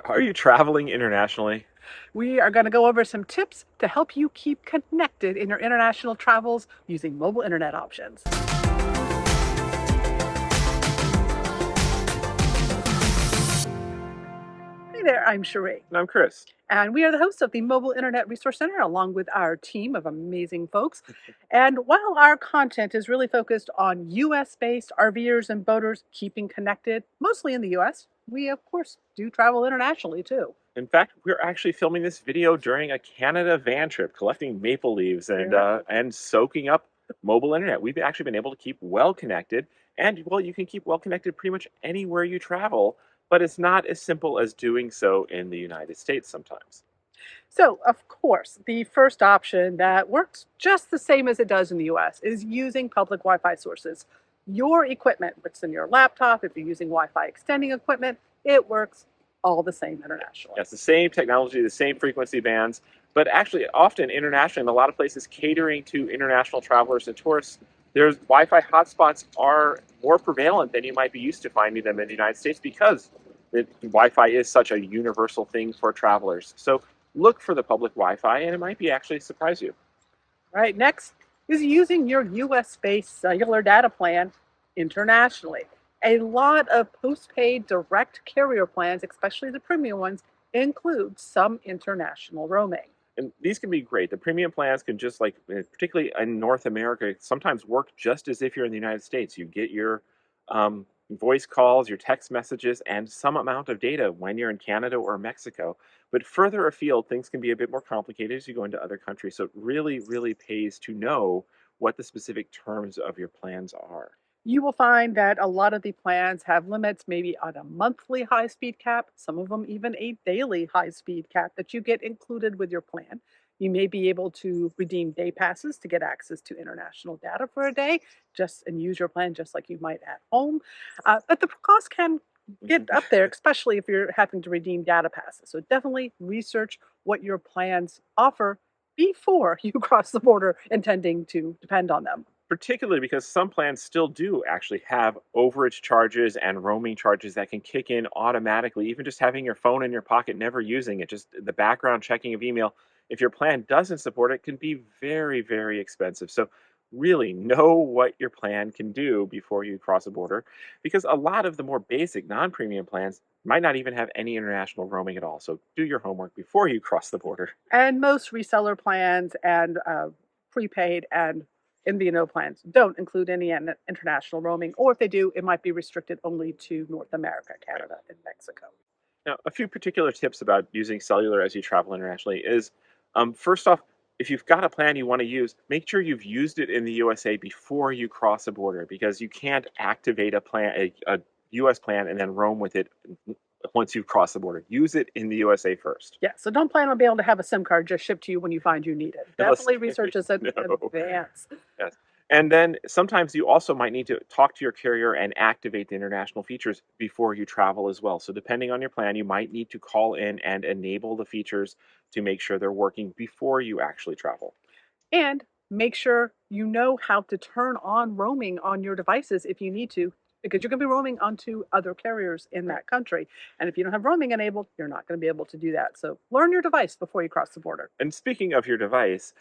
Are you traveling internationally? We are going to go over some tips to help you keep connected in your international travels using mobile internet options. Hey there, I'm Cherie, And I'm Chris. and we are the hosts of the Mobile Internet Resource Center along with our team of amazing folks. And while our content is really focused on US based RVers and boaters keeping connected, mostly in the US, we of course do travel internationally too. In fact, we're actually filming this video during a Canada van trip, collecting maple leaves Yeah. and soaking up mobile internet. We've actually been able to keep well connected, and well, you can keep well connected pretty much anywhere you travel. But it's not as simple as doing so in the United States sometimes. So, of course, the first option that works just the same as it does in the US is using public Wi Fi sources. Your equipment, what's in your laptop, if you're using Wi Fi extending equipment, it works all the same internationally. Yes, the same technology, the same frequency bands, but actually, often internationally, in a lot of places catering to international travelers and tourists, there's Wi-Fi hotspots are more prevalent than you might be used to finding them in the United States because Wi-Fi is such a universal thing for travelers. So look for the public Wi-Fi, and it might be actually surprise you. Right. Next is using your US based cellular data plan internationally. A lot of postpaid direct carrier plans, especially the premium ones, include some international roaming. And these can be great. The premium plans can just like, particularly in North America, sometimes work just as if you're in the United States. You get your voice calls, your text messages, and some amount of data when you're in Canada or Mexico. But further afield, things can be a bit more complicated as you go into other countries. So it really, really pays to know what the specific terms of your plans are. You will find that a lot of the plans have limits, maybe on a monthly high speed cap, some of them even a daily high speed cap that you get included with your plan. You may be able to redeem day passes to get access to international data for a day, just and use your plan just like you might at home. But the cost can get Mhm. up there, especially if you're having to redeem data passes. So definitely research what your plans offer before you cross the border intending to depend on them. Particularly because some plans still do actually have overage charges and roaming charges that can kick in automatically. Even just having your phone in your pocket, never using it, just the background checking of email. If your plan doesn't support it, can be very, very expensive. So, really know what your plan can do before you cross a border because a lot of the more basic non premium plans might not even have any international roaming at all. So, do your homework before you cross the border. And most reseller plans and prepaid and MVNO plans don't include any international roaming, or if they do, it might be restricted only to North America, Right. Canada, and Mexico. Now, a few particular tips about using cellular as you travel internationally is first off, if you've got a plan you want to use, make sure you've used it in the USA before you cross a border because you can't activate a US plan, and then roam with it once you've crossed the border. Use it in the USA first. Yeah, so don't plan on being able to have a SIM card just shipped to you when you find you need it. Unless, Definitely research this in no. advance. Yes. And then sometimes you also might need to talk to your carrier and activate the international features before you travel as well. So, depending on your plan, you might need to call in and enable the features to make sure they're working before you actually travel. And make sure you know how to turn on roaming on your devices if you need to, because you're going to be roaming onto other carriers in Right. that country. And if you don't have roaming enabled, you're not going to be able to do that. So learn your device before you cross the border. And speaking of your device,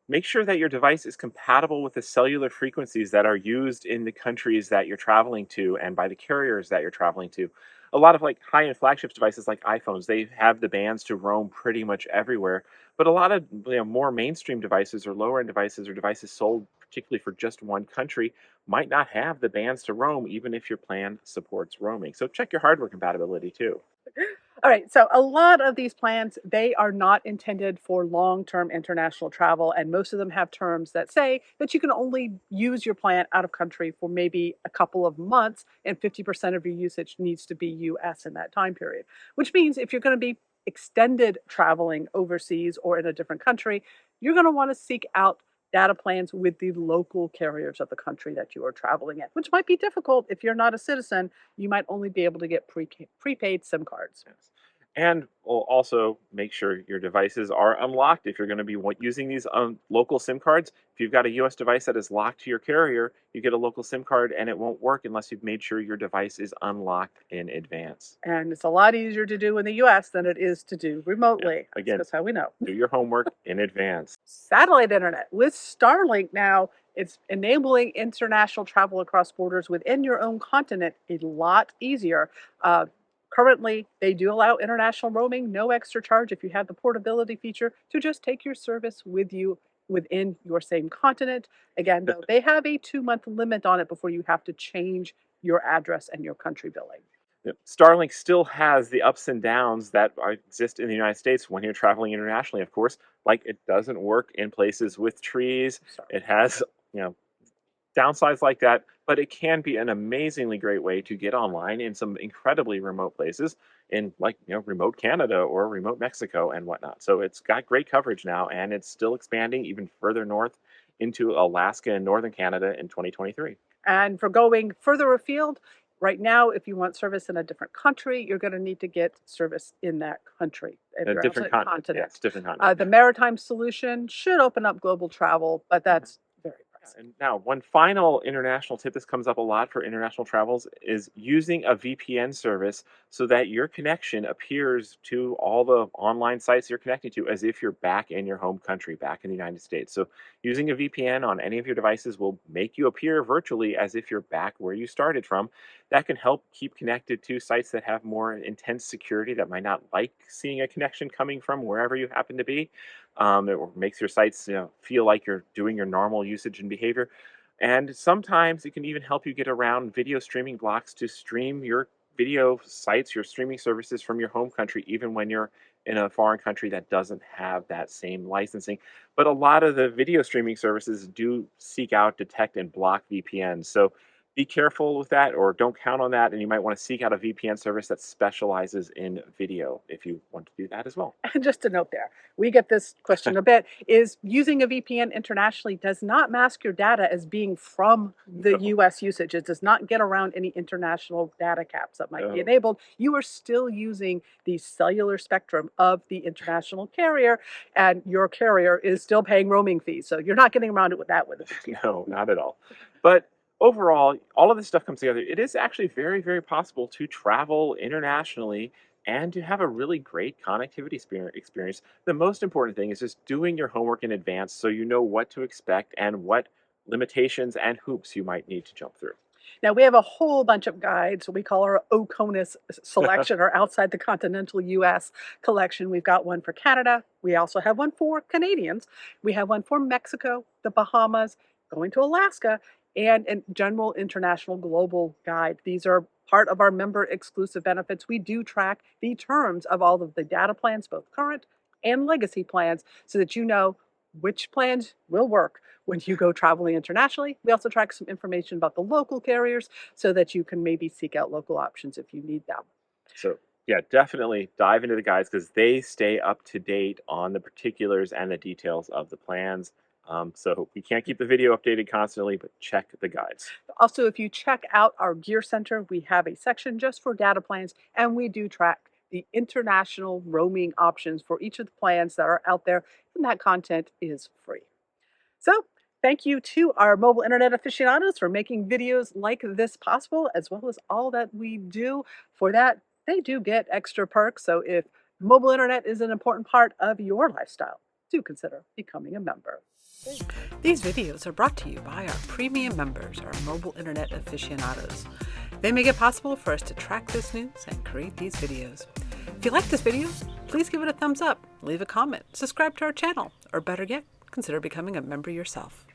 make sure that your device is compatible with the cellular frequencies that are used in the countries that you're traveling to and by the carriers that you're traveling to. A lot of like high-end flagship devices like iPhones, they have the bands to roam pretty much everywhere. But a lot of more mainstream devices or lower-end devices or devices sold particularly for just one country might not have the bands to roam, even if your plan supports roaming. So check your hardware compatibility too. All right, so a lot of these plans, they are not intended for long-term international travel, and most of them have terms that say that you can only use your plan out of country for maybe a couple of months, and 50% of your usage needs to be US in that time period. Which means if you're going to be extended traveling overseas or in a different country, you're going to want to seek out data plans with the local carriers of the country that you are traveling in, which might be difficult if you're not a citizen. You might only be able to get prepaid SIM cards. Yes. And we'll also make sure your devices are unlocked if you're going to be using these local SIM cards. If you've got a US device that is locked to your carrier, you get a local SIM card and it won't work unless you've made sure your device is unlocked in advance. And it's a lot easier to do in the US than it is to do Yeah. remotely. That's Again, just how we know. do your homework in advance. Satellite internet with Starlink now, it's enabling international travel across borders within your own continent a lot easier. Uh, Currently, they do allow international roaming, no extra charge if you have the portability feature to just take your service with you within your same continent. Again, though, they have a 2-month limit on it before you have to change your address and your country billing. Yep. Starlink still has the ups and downs that exist in the United States when you're traveling internationally, of course. Like it doesn't work in places with trees. Sorry. It has, downsides like that, but it can be an amazingly great way to get online in some incredibly remote places in remote Canada or remote Mexico and whatnot. So it's got great coverage now and it's still expanding even further north into Alaska and northern Canada in 2023. And for going further afield, right now, if you want service in a different country, you're going to need to get service in that country. If A you're different outside the continent. Yes, continent, different continent. the maritime solution should open up global travel, but that's very pricey. And now, one final international tip this comes up a lot for international travels is using a VPN service so that your connection appears to all the online sites you're connecting to as if you're back in your home country, back in the United States. So, using a VPN on any of your devices will make you appear virtually as if you're back where you started from. That can help keep connected to sites that have more intense security that might not like seeing a connection coming from wherever you happen to be. It makes your sites feel like you're doing your normal usage and behavior. And sometimes it can even help you get around video streaming blocks to stream your video sites, your streaming services from your home country, even when you're in a foreign country that doesn't have that same licensing. But a lot of the video streaming services do seek out, detect, and block VPNs. So be careful with that or don't count on that. And you might want to seek out a VPN service that specializes in video if you want to do that as well. And just a note there, we get this question a bit, is using a VPN internationally does not mask your data as being from the No. US usage. It does not get around any international data caps that might be No. enabled. You are still using the cellular spectrum of the international carrier, and your carrier is still paying roaming fees. So you're not getting around it with that with a VPN. No, not at all. But overall, all of this stuff comes together. It is actually very, very possible to travel internationally and to have a really great connectivity experience. The most important thing is just doing your homework in advance so you know what to expect and what limitations and hoops you might need to jump through. Now, we have a whole bunch of guides. We call our OCONUS selection or outside the continental US collection. We've got one for Canada. We also have one for Canadians. We have one for Mexico, the Bahamas, going to Alaska, and a general international global guide. These are part of our member exclusive benefits. We do track the terms of all of the data plans, both current and legacy plans, so that you know which plans will work when you go traveling internationally. We also track some information about the local carriers so that you can maybe seek out local options if you need them. So, yeah, definitely dive into the guides because they stay up to date on the particulars and the details of the plans. So we can't keep the video updated constantly, but check the guides. Also, if you check out our Gear Center, we have a section just for data plans, and we do track the international roaming options for each of the plans that are out there, and that content is free. So, thank you to our mobile internet aficionados for making videos like this possible, as well as all that we do. For that, they do get extra perks. So, if mobile internet is an important part of your lifestyle, do consider becoming a member. These videos are brought to you by our premium members, our mobile internet aficionados. They make it possible for us to track this news and create these videos. If you like this video, please give it a thumbs up, leave a comment, subscribe to our channel, or better yet, consider becoming a member yourself.